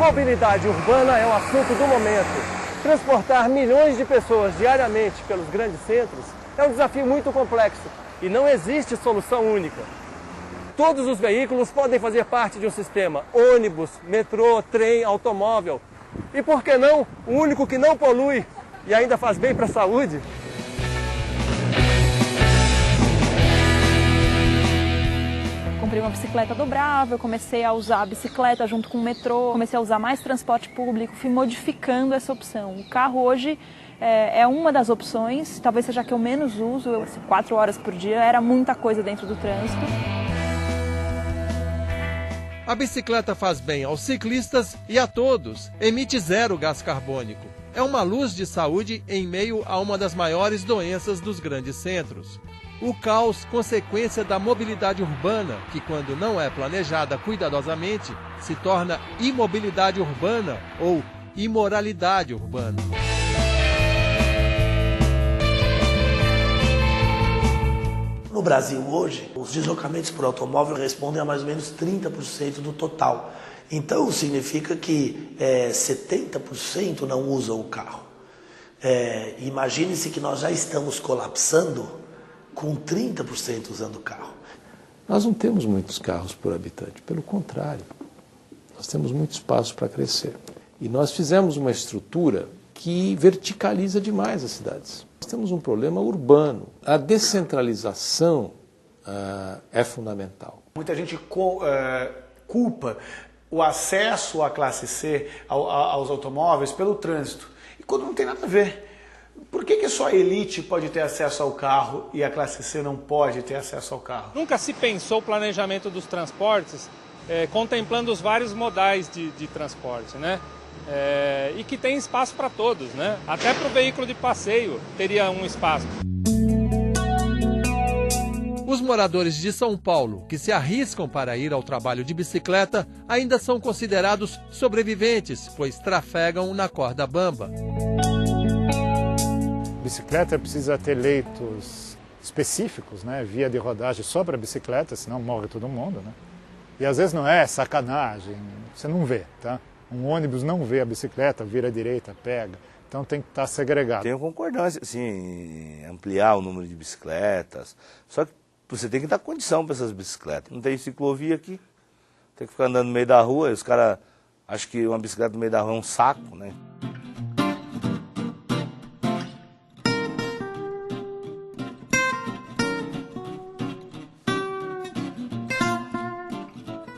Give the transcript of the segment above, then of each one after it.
Mobilidade urbana é o assunto do momento. Transportar milhões de pessoas diariamente pelos grandes centros é um desafio muito complexo e não existe solução única. Todos os veículos podem fazer parte de um sistema: ônibus, metrô, trem, automóvel. E por que não o único que não polui e ainda faz bem para a saúde? Comprei uma bicicleta dobrável, comecei a usar a bicicleta junto com o metrô, comecei a usar mais transporte público, fui modificando essa opção. O carro hoje é uma das opções, talvez seja a que eu menos uso, 4 horas por dia, era muita coisa dentro do trânsito. A bicicleta faz bem aos ciclistas e a todos, emite 0 gás carbônico. É uma luz de saúde em meio a uma das maiores doenças dos grandes centros. O caos, consequência da mobilidade urbana, que quando não é planejada cuidadosamente, se torna imobilidade urbana ou imoralidade urbana. No Brasil hoje, os deslocamentos por automóvel respondem a mais ou menos 30% do total. Então significa que 70% não usam o carro. Imagine-se que nós já estamos colapsando com 30% usando o carro. Nós não temos muitos carros por habitante, pelo contrário, nós temos muito espaço para crescer. E nós fizemos uma estrutura que verticaliza demais as cidades. Nós temos um problema urbano. A descentralização é fundamental. Muita gente culpa o acesso à classe C, aos automóveis, pelo trânsito. E quando não tem nada a ver. Por que só a elite pode ter acesso ao carro e a classe C não pode ter acesso ao carro? Nunca se pensou o planejamento dos transportes contemplando os vários modais de transporte, né? E que tem espaço para todos, né? Até para o veículo de passeio teria um espaço. Os moradores de São Paulo, que se arriscam para ir ao trabalho de bicicleta, ainda são considerados sobreviventes, pois trafegam na corda bamba. Bicicleta precisa ter leitos específicos, né? Via de rodagem só para bicicleta, senão morre todo mundo, né? E às vezes não é sacanagem, você não vê, tá? Um ônibus não vê a bicicleta, vira à direita, pega, então tem que estar segregado. Tenho concordância, assim, ampliar o número de bicicletas, só que você tem que dar condição para essas bicicletas. Não tem ciclovia aqui, tem que ficar andando no meio da rua, e os caras acham que uma bicicleta no meio da rua é um saco, né?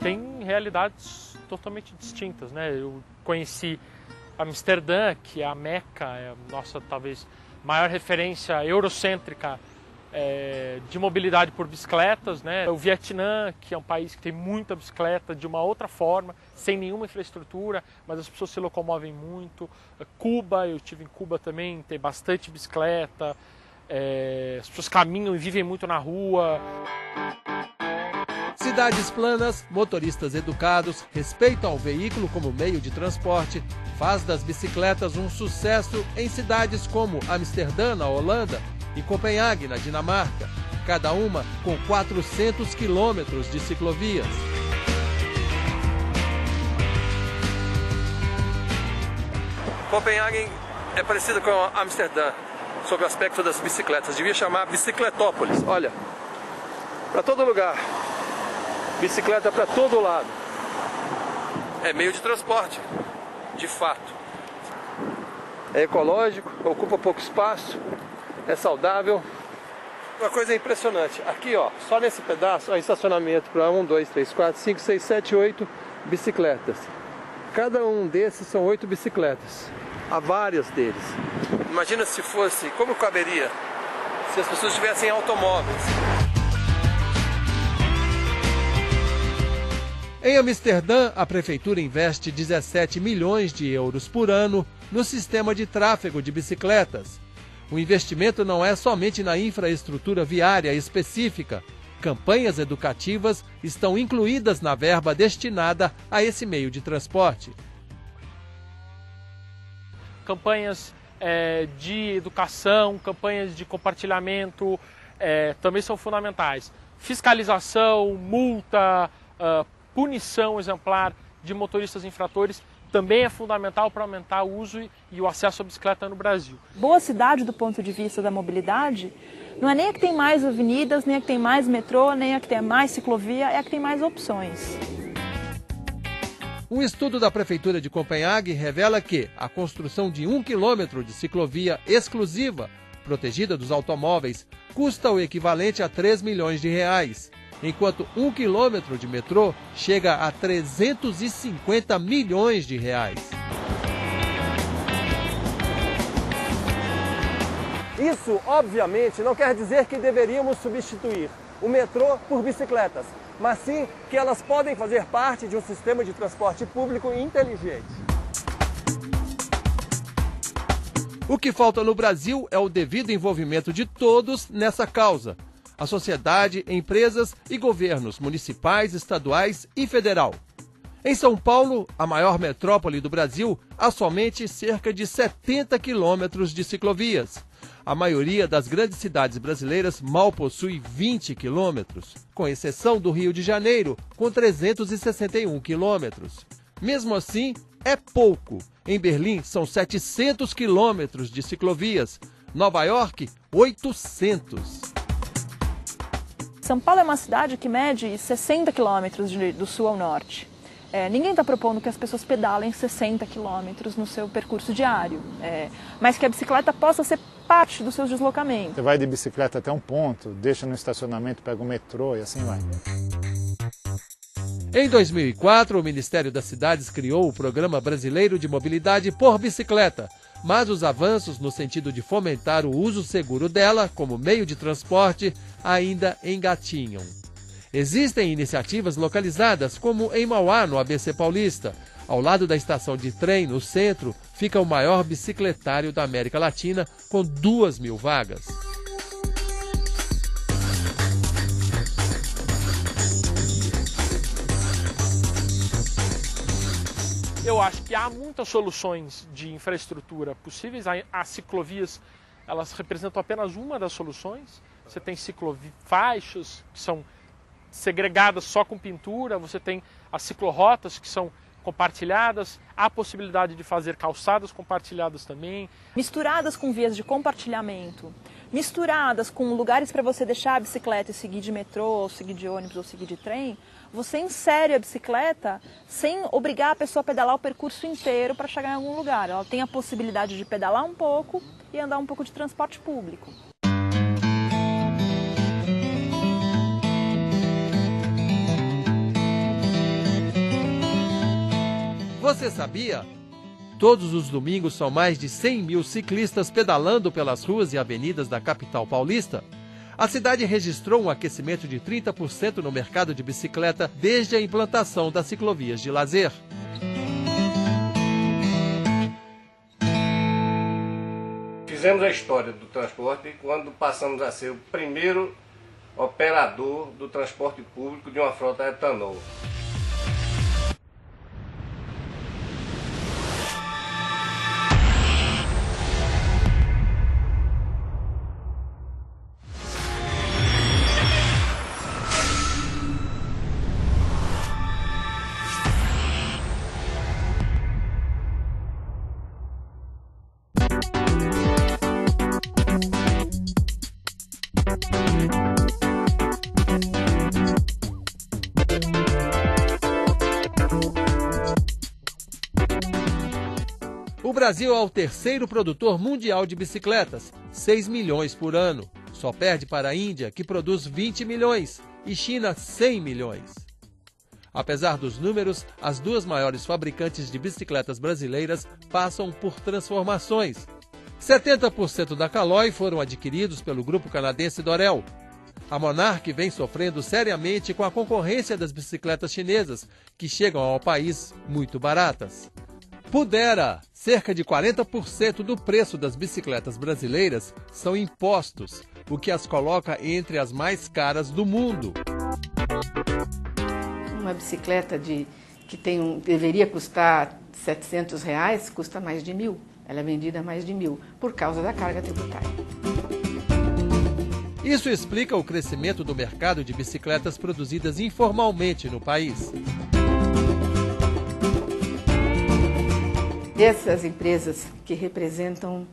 Tem realidades totalmente distintas, né? Eu conheci Amsterdã, que é a Meca, é a nossa talvez maior referência eurocêntrica de mobilidade por bicicletas, né? O Vietnã, que é um país que tem muita bicicleta de uma outra forma, sem nenhuma infraestrutura, mas as pessoas se locomovem muito. Cuba, eu estive em Cuba também, tem bastante bicicleta, as pessoas caminham e vivem muito na rua. Cidades planas, motoristas educados, respeitam ao veículo como meio de transporte, faz das bicicletas um sucesso em cidades como Amsterdã, na Holanda, e Copenhague, na Dinamarca, cada uma com 400 quilômetros de ciclovias. Copenhague é parecida com Amsterdã, sob o aspecto das bicicletas. Devia chamar Bicicletópolis. Olha, para todo lugar. Bicicleta para todo lado. É meio de transporte, de fato. É ecológico, ocupa pouco espaço, é saudável. Uma coisa impressionante, aqui ó, só nesse pedaço, há estacionamento para 1, 2, 3, 4, 5, 6, 7, 8 bicicletas. Cada um desses são 8 bicicletas. Há várias deles. Imagina se fosse, como caberia, se as pessoas tivessem automóveis. Em Amsterdã, a prefeitura investe 17 milhões de euros por ano no sistema de tráfego de bicicletas. O investimento não é somente na infraestrutura viária específica. Campanhas educativas estão incluídas na verba destinada a esse meio de transporte. Campanhas de educação, campanhas de compartilhamento também são fundamentais. Fiscalização, multa, punição exemplar de motoristas infratores também é fundamental para aumentar o uso e o acesso à bicicleta no Brasil. Boa cidade do ponto de vista da mobilidade não é nem a que tem mais avenidas, nem a que tem mais metrô, nem a que tem mais ciclovia, é a que tem mais opções. Um estudo da Prefeitura de Copenhague revela que a construção de 1 quilômetro de ciclovia exclusiva, protegida dos automóveis, custa o equivalente a 3 milhões de reais, enquanto 1 quilômetro de metrô chega a 350 milhões de reais. Isso, obviamente, não quer dizer que deveríamos substituir o metrô por bicicletas, mas sim que elas podem fazer parte de um sistema de transporte público inteligente. O que falta no Brasil é o devido envolvimento de todos nessa causa. A sociedade, empresas e governos municipais, estaduais e federal. Em São Paulo, a maior metrópole do Brasil, há somente cerca de 70 quilômetros de ciclovias. A maioria das grandes cidades brasileiras mal possui 20 quilômetros, com exceção do Rio de Janeiro, com 361 quilômetros. Mesmo assim, é pouco. Em Berlim, são 700 quilômetros de ciclovias. Nova York, 800. São Paulo é uma cidade que mede 60 quilômetros do sul ao norte. Ninguém está propondo que as pessoas pedalem 60 quilômetros no seu percurso diário, mas que a bicicleta possa ser parte dos seus deslocamentos. Você vai de bicicleta até um ponto, deixa no estacionamento, pega o metrô e assim vai. Em 2004, o Ministério das Cidades criou o Programa Brasileiro de Mobilidade por Bicicleta, mas os avanços no sentido de fomentar o uso seguro dela como meio de transporte ainda engatinham. Existem iniciativas localizadas, como em Mauá, no ABC Paulista. Ao lado da estação de trem, no centro, fica o maior bicicletário da América Latina, com 2.000 vagas. Eu acho que há muitas soluções de infraestrutura possíveis. As ciclovias, elas representam apenas uma das soluções. Você tem ciclofaixas que são segregadas só com pintura, você tem as ciclorotas que são compartilhadas, há a possibilidade de fazer calçadas compartilhadas também. Misturadas com vias de compartilhamento, misturadas com lugares para você deixar a bicicleta e seguir de metrô, ou seguir de ônibus, ou seguir de trem, você insere a bicicleta sem obrigar a pessoa a pedalar o percurso inteiro para chegar em algum lugar. Ela tem a possibilidade de pedalar um pouco e andar um pouco de transporte público. Você sabia? Todos os domingos são mais de 100 mil ciclistas pedalando pelas ruas e avenidas da capital paulista. A cidade registrou um aquecimento de 30% no mercado de bicicleta desde a implantação das ciclovias de lazer. Fizemos a história do transporte quando passamos a ser o primeiro operador do transporte público de uma frota a etanol. O Brasil é o terceiro produtor mundial de bicicletas, 6 milhões por ano. Só perde para a Índia, que produz 20 milhões, e China, 100 milhões. Apesar dos números, as duas maiores fabricantes de bicicletas brasileiras passam por transformações. 70% da Caloi foram adquiridos pelo grupo canadense Dorel. A Monarch vem sofrendo seriamente com a concorrência das bicicletas chinesas, que chegam ao país muito baratas. Pudera, cerca de 40% do preço das bicicletas brasileiras são impostos, o que as coloca entre as mais caras do mundo. Uma bicicleta que deveria custar R$700, custa mais de 1.000. Ela é vendida a mais de 1.000, por causa da carga tributária. Isso explica o crescimento do mercado de bicicletas produzidas informalmente no país. dessas empresas que representam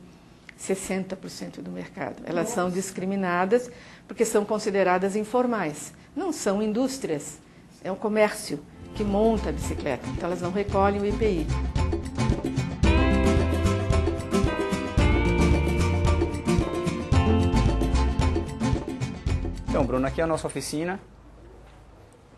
60% do mercado. Elas são discriminadas porque são consideradas informais. Não são indústrias, é um comércio que monta a bicicleta, então elas não recolhem o IPI. Então, Bruno, aqui é a nossa oficina.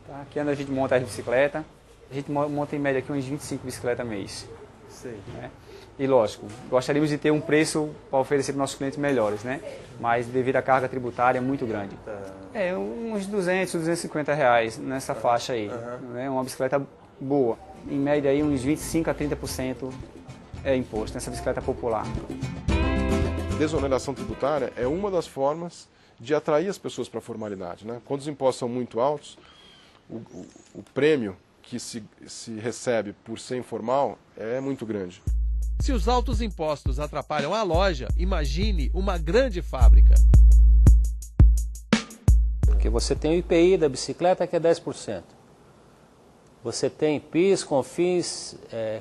Tá? Aqui é onde a gente monta as bicicletas. A gente monta em média aqui uns 25 bicicletas mês. Sei. Né? E lógico, gostaríamos de ter um preço para oferecer para os nossos clientes melhores, né? Mas devido à carga tributária é muito grande. É uns 200, 250 reais nessa faixa aí. Né? Uma bicicleta boa. Em média aí uns 25 a 30% é imposto nessa bicicleta popular. Desoneração tributária é uma das formas de atrair as pessoas para a formalidade, né? Quando os impostos são muito altos, o prêmio que se recebe por ser informal é muito grande. Se os altos impostos atrapalham a loja, imagine uma grande fábrica. Porque você tem o IPI da bicicleta que é 10%. Você tem PIS, CONFINS,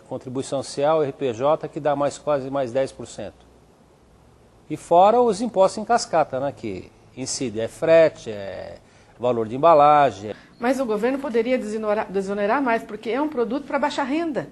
contribuição social, RPJ que dá quase mais 10%. E fora os impostos em cascata, né, que incide, frete, valor de embalagem. Mas o governo poderia desonerar mais, porque é um produto para baixa renda.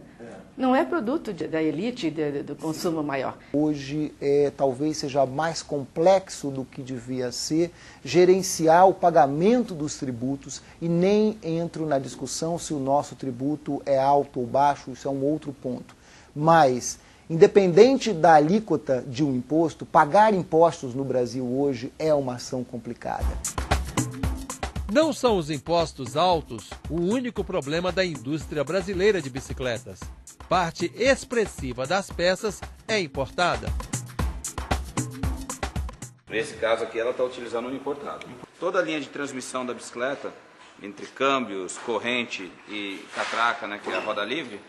Não é produto da elite, do consumo maior. Hoje, talvez seja mais complexo do que devia ser gerenciar o pagamento dos tributos e nem entro na discussão se o nosso tributo é alto ou baixo, isso é um outro ponto. Mas, independente da alíquota de um imposto, pagar impostos no Brasil hoje é uma ação complicada. Não são os impostos altos o único problema da indústria brasileira de bicicletas. Parte expressiva das peças é importada. Nesse caso aqui ela está utilizando um importado. Toda a linha de transmissão da bicicleta, entre câmbios, corrente e catraca, né, que é a roda livre,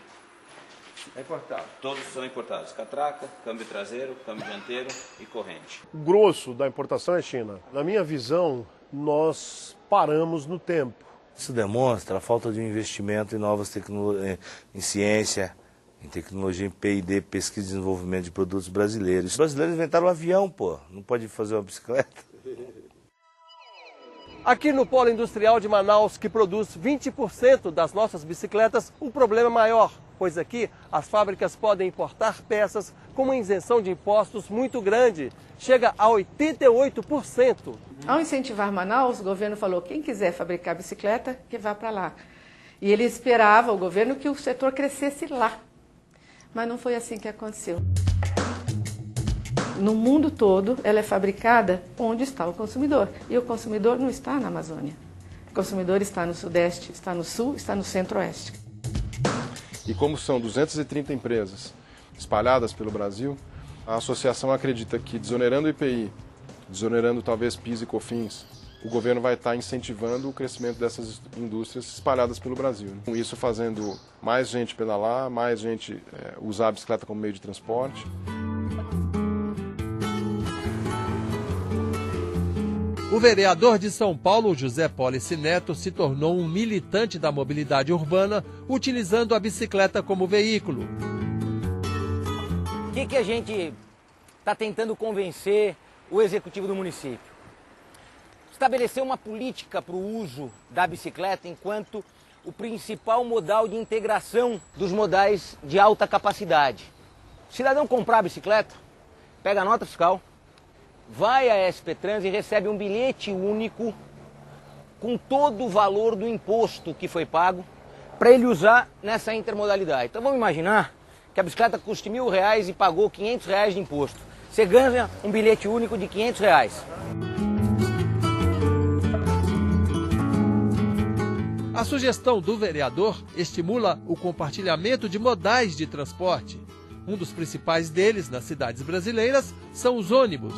é importado. Todos são importados. Catraca, câmbio traseiro, câmbio dianteiro e corrente. O grosso da importação é China. Na minha visão, nós paramos no tempo. Isso demonstra a falta de investimento em novas tecnologias, em ciência, em tecnologia, em P&D, pesquisa e desenvolvimento de produtos brasileiros. Os brasileiros inventaram um avião, pô. Não pode fazer uma bicicleta? Aqui no Polo Industrial de Manaus, que produz 20% das nossas bicicletas, o problema é maior, pois aqui as fábricas podem importar peças com uma isenção de impostos muito grande, chega a 88%. Ao incentivar Manaus, o governo falou, quem quiser fabricar bicicleta, que vá para lá. E ele esperava, o governo, que o setor crescesse lá. Mas não foi assim que aconteceu. No mundo todo, ela é fabricada onde está o consumidor. E o consumidor não está na Amazônia. O consumidor está no Sudeste, está no Sul, está no Centro-Oeste. E como são 230 empresas espalhadas pelo Brasil, a associação acredita que desonerando o IPI, desonerando talvez PIS e COFINS, o governo vai estar incentivando o crescimento dessas indústrias espalhadas pelo Brasil. Com isso fazendo mais gente pedalar, mais gente usar a bicicleta como meio de transporte. O vereador de São Paulo, José Polici Neto, se tornou um militante da mobilidade urbana, utilizando a bicicleta como veículo. O que a gente está tentando convencer o executivo do município? Estabelecer uma política para o uso da bicicleta enquanto o principal modal de integração dos modais de alta capacidade. O cidadão comprar a bicicleta, pega a nota fiscal, vai à SP Trans e recebe um bilhete único com todo o valor do imposto que foi pago para ele usar nessa intermodalidade. Então vamos imaginar que a bicicleta custe R$1.000 e pagou R$500 de imposto. Você ganha um bilhete único de R$500. A sugestão do vereador estimula o compartilhamento de modais de transporte. Um dos principais deles nas cidades brasileiras são os ônibus.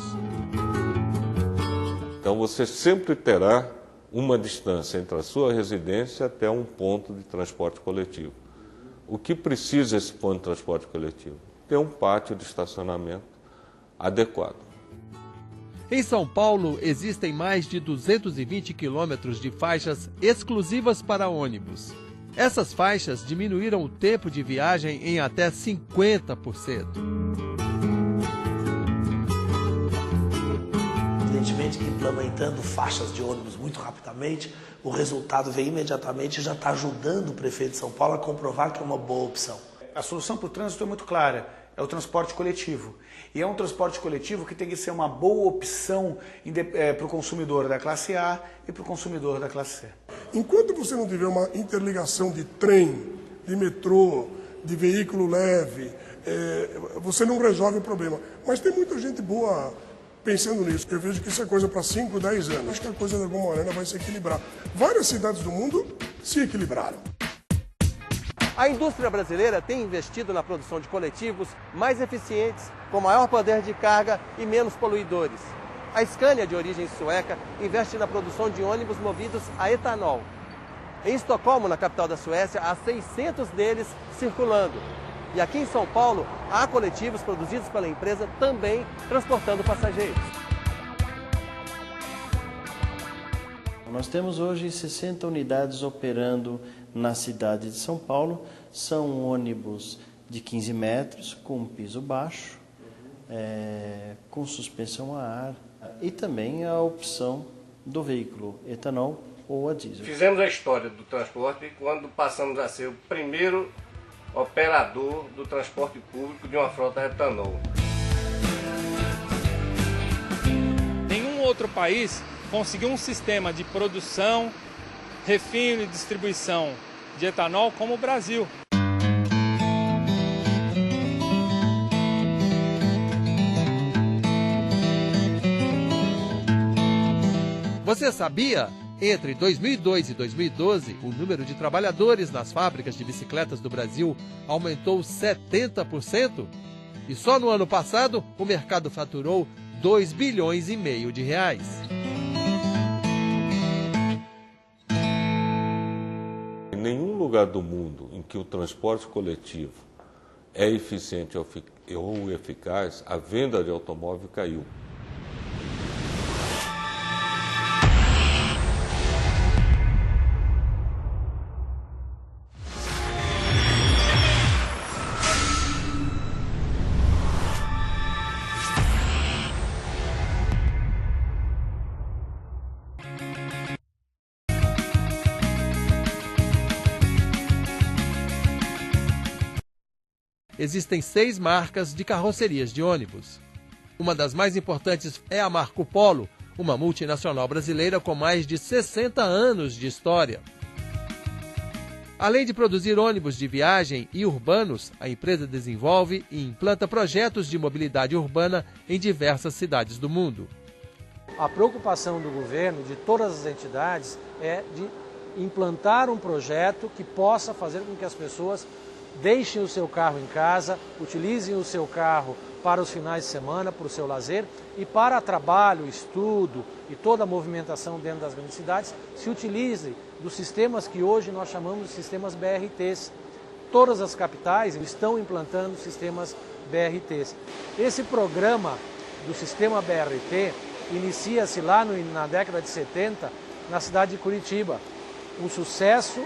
Então você sempre terá uma distância entre a sua residência até um ponto de transporte coletivo. O que precisa esse ponto de transporte coletivo? Ter um pátio de estacionamento adequado. Em São Paulo, existem mais de 220 quilômetros de faixas exclusivas para ônibus. Essas faixas diminuíram o tempo de viagem em até 50%. Evidentemente que implementando faixas de ônibus muito rapidamente, o resultado vem imediatamente e já está ajudando o prefeito de São Paulo a comprovar que é uma boa opção. A solução para o trânsito é muito clara, é o transporte coletivo. E é um transporte coletivo que tem que ser uma boa opção para o consumidor da classe A e para o consumidor da classe C. Enquanto você não tiver uma interligação de trem, de metrô, de veículo leve, você não resolve o problema. Mas tem muita gente boa pensando nisso. Eu vejo que isso é coisa para 5, 10 anos. Acho que a coisa de alguma maneira vai se equilibrar. Várias cidades do mundo se equilibraram. A indústria brasileira tem investido na produção de coletivos mais eficientes, com maior poder de carga e menos poluidores. A Scania, de origem sueca, investe na produção de ônibus movidos a etanol. Em Estocolmo, na capital da Suécia, há 600 deles circulando. E aqui em São Paulo, há coletivos produzidos pela empresa também transportando passageiros. Nós temos hoje 60 unidades operando na cidade de São Paulo. São ônibus de 15 metros, com piso baixo, com suspensão a ar e também a opção do veículo etanol ou a diesel. Fizemos a história do transporte quando passamos a ser o primeiro operador do transporte público de uma frota etanol. Nenhum outro país conseguiu um sistema de produção, refino e distribuição de etanol como o Brasil. Você sabia? Entre 2002 e 2012, o número de trabalhadores nas fábricas de bicicletas do Brasil aumentou 70%. E só no ano passado, o mercado faturou 2,5 bilhões de reais. Em nenhum lugar do mundo em que o transporte coletivo é eficiente ou eficaz, a venda de automóvel caiu. Existem 6 marcas de carrocerias de ônibus. Uma das mais importantes é a Marco Polo, uma multinacional brasileira com mais de 60 anos de história. Além de produzir ônibus de viagem e urbanos, a empresa desenvolve e implanta projetos de mobilidade urbana em diversas cidades do mundo. A preocupação do governo, de todas as entidades, é de implantar um projeto que possa fazer com que as pessoas deixem o seu carro em casa, utilizem o seu carro para os finais de semana, para o seu lazer e para trabalho, estudo e toda a movimentação dentro das grandes cidades, se utilize dos sistemas que hoje nós chamamos de sistemas BRTs. Todas as capitais estão implantando sistemas BRTs. Esse programa do sistema BRT inicia-se lá na década de 70 na cidade de Curitiba. Um sucesso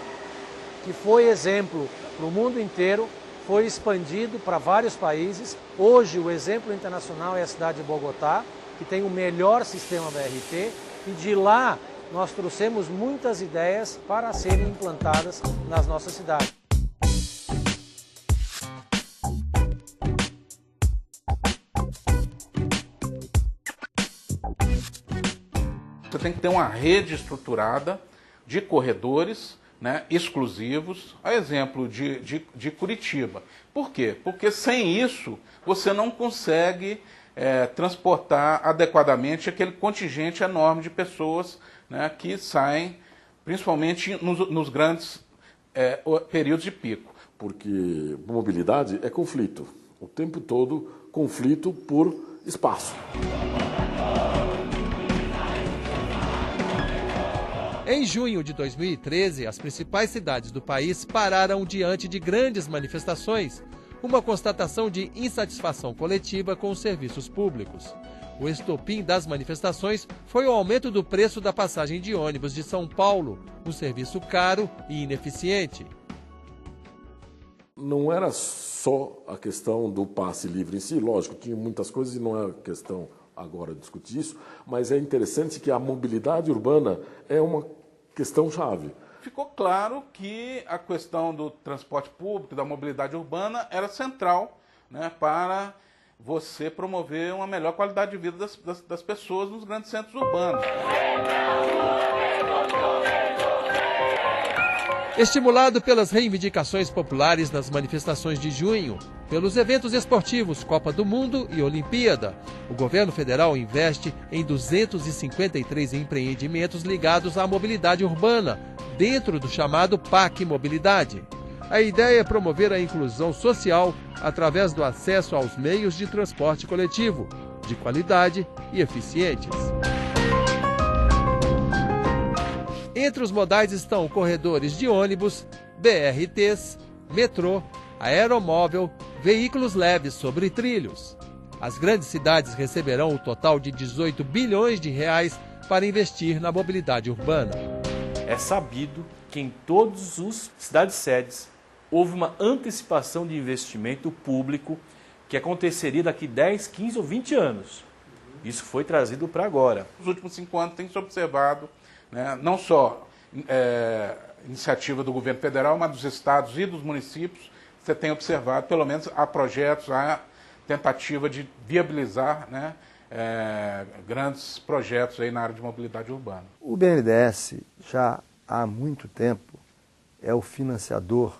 que foi exemplo para o mundo inteiro, foi expandido para vários países. Hoje o exemplo internacional é a cidade de Bogotá, que tem o melhor sistema BRT, e de lá nós trouxemos muitas ideias para serem implantadas nas nossas cidades. Você tem que ter uma rede estruturada de corredores, né, exclusivos, a exemplo de Curitiba. Por quê? Porque sem isso você não consegue transportar adequadamente aquele contingente enorme de pessoas, né, que saem principalmente nos grandes períodos de pico. Porque mobilidade é conflito, o tempo todo conflito por espaço. Em junho de 2013, as principais cidades do país pararam diante de grandes manifestações, uma constatação de insatisfação coletiva com os serviços públicos. O estopim das manifestações foi o aumento do preço da passagem de ônibus de São Paulo, um serviço caro e ineficiente. não era só a questão do passe livre em si, lógico, tinha muitas coisas e não é questão agora de discutir isso, mas é interessante que a mobilidade urbana é uma questão chave. Ficou claro que a questão do transporte público, da mobilidade urbana, era central, né, para você promover uma melhor qualidade de vida das pessoas nos grandes centros urbanos. Estimulado pelas reivindicações populares nas manifestações de junho, pelos eventos esportivos Copa do Mundo e Olimpíada, o governo federal investe em 253 empreendimentos ligados à mobilidade urbana, dentro do chamado PAC Mobilidade. A ideia é promover a inclusão social através do acesso aos meios de transporte coletivo, de qualidade e eficientes. Entre os modais estão corredores de ônibus, BRTs, metrô, aeromóvel, veículos leves sobre trilhos. As grandes cidades receberão o total de 18 bilhões de reais para investir na mobilidade urbana. É sabido que em todas as cidades-sedes houve uma antecipação de investimento público que aconteceria daqui 10, 15 ou 20 anos. Isso foi trazido para agora. Nos últimos 5 anos tem se observado, né, não só iniciativa do governo federal, mas dos estados e dos municípios, você tem observado, pelo menos há projetos, há tentativa de viabilizar, né, grandes projetos aí na área de mobilidade urbana. O BNDES já há muito tempo é o financiador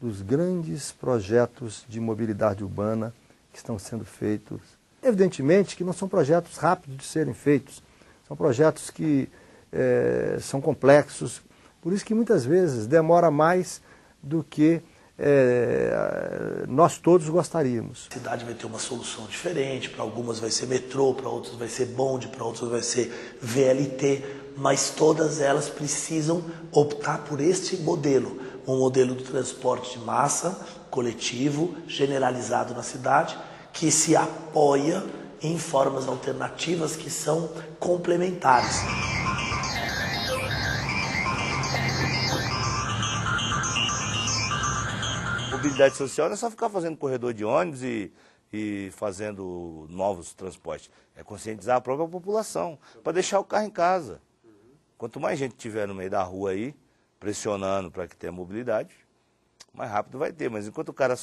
dos grandes projetos de mobilidade urbana que estão sendo feitos. Evidentemente que não são projetos rápidos de serem feitos, são projetos que são complexos, por isso que muitas vezes demora mais do que nós todos gostaríamos. A cidade vai ter uma solução diferente, para algumas vai ser metrô, para outras vai ser bonde, para outras vai ser VLT, mas todas elas precisam optar por este modelo, um modelo do transporte de massa, coletivo, generalizado na cidade, que se apoia em formas alternativas que são complementares. Mobilidade social não é só ficar fazendo corredor de ônibus e fazendo novos transportes. É conscientizar a própria população, para deixar o carro em casa. Quanto mais gente tiver no meio da rua aí, pressionando para que tenha mobilidade, mais rápido vai ter. Mas enquanto o cara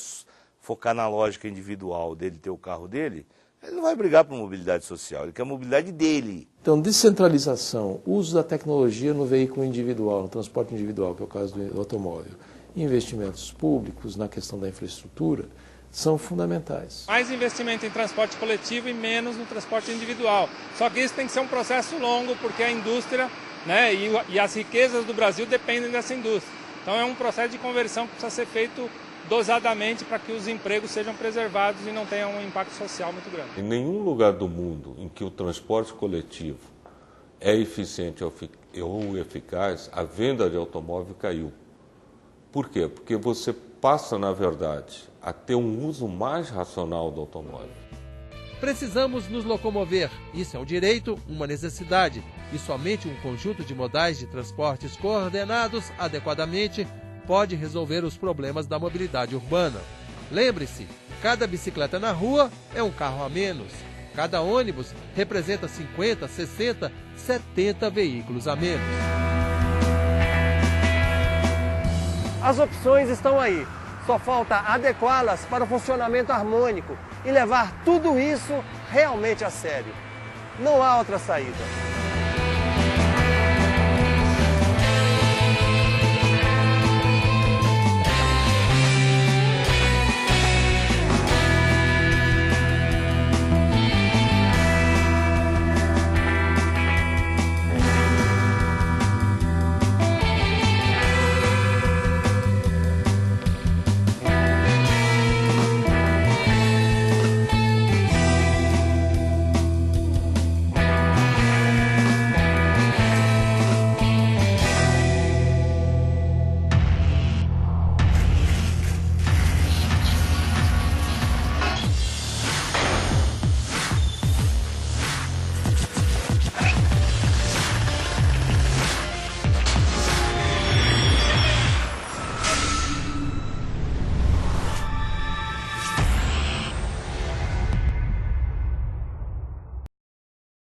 focar na lógica individual dele ter o carro dele, ele não vai brigar por mobilidade social, ele quer a mobilidade dele. Então, descentralização, uso da tecnologia no veículo individual, no transporte individual, que é o caso do automóvel, investimentos públicos na questão da infraestrutura, são fundamentais. Mais investimento em transporte coletivo e menos no transporte individual. Só que isso tem que ser um processo longo, porque a indústria, né, e as riquezas do Brasil dependem dessa indústria. Então é um processo de conversão que precisa ser feito dosadamente para que os empregos sejam preservados e não tenham um impacto social muito grande. Em nenhum lugar do mundo em que o transporte coletivo é eficiente ou eficaz, a venda de automóvel caiu. Por quê? Porque você passa, na verdade, a ter um uso mais racional do automóvel. Precisamos nos locomover. Isso é um direito, uma necessidade. E somente um conjunto de modais de transportes coordenados adequadamente pode resolver os problemas da mobilidade urbana. Lembre-se, cada bicicleta na rua é um carro a menos. Cada ônibus representa 50, 60, 70 veículos a menos. As opções estão aí. Só falta adequá-las para o funcionamento harmônico e levar tudo isso realmente a sério. Não há outra saída.